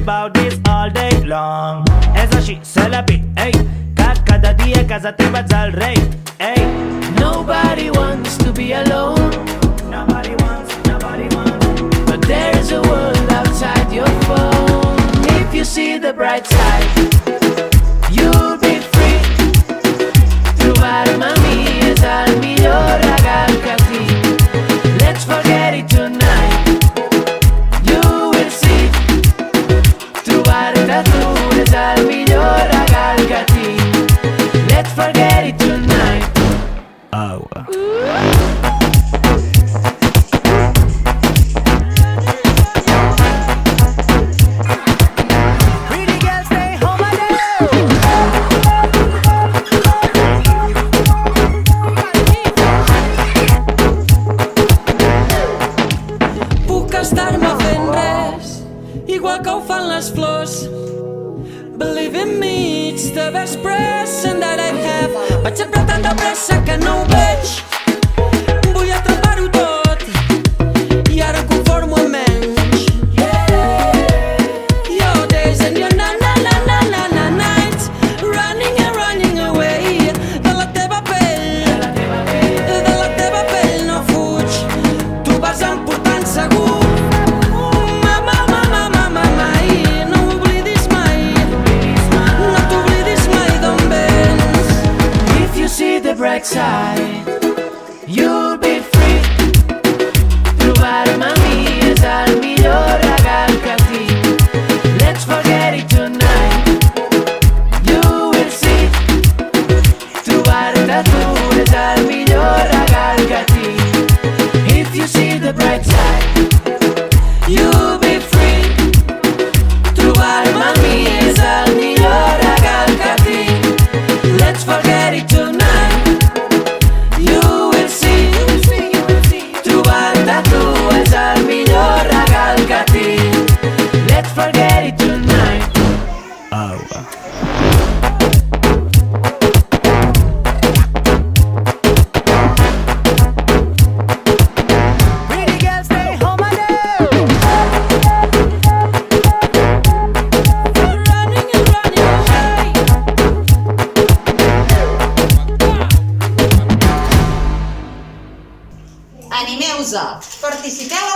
about this all day long. És així, se la pit, ei, que cada dia a casa teva ets el rei, ei. Nobody wants to be alone. Nobody wants. But there's a world outside your phone. If you see the bright side, you'll be free. Trobar-me a mi és el millor regal que tinc. Let's forget it tonight. You will see. Trobar-te a tu és el millor regal que tinc. Let's forget it tonight. Agua. Igual que ho fan les flors. Believe in me, it's the best present that I have. Vaig sempre tan de pressa que no ho veig. Vull atrapar-ho tot i ara em conformo amb menys. Your days and your na-na-na-na-na nights, running and running away. De la teva pell no fuig, tu vas emportant segur. Bright side, you'll be free. Trobar-me a mi és el millor regal que tinc. Let's forget it tonight. You will see. Trobar-te a tu és el millor regal que tinc. If you see the bright side, you'll be free. Trobar-me a mi és el millor regal que tinc. Let's forget it tonight. Let's forget it tonight. Agua. Pretty girls stay home alone. Running and running away. Animeu-vos! Participeu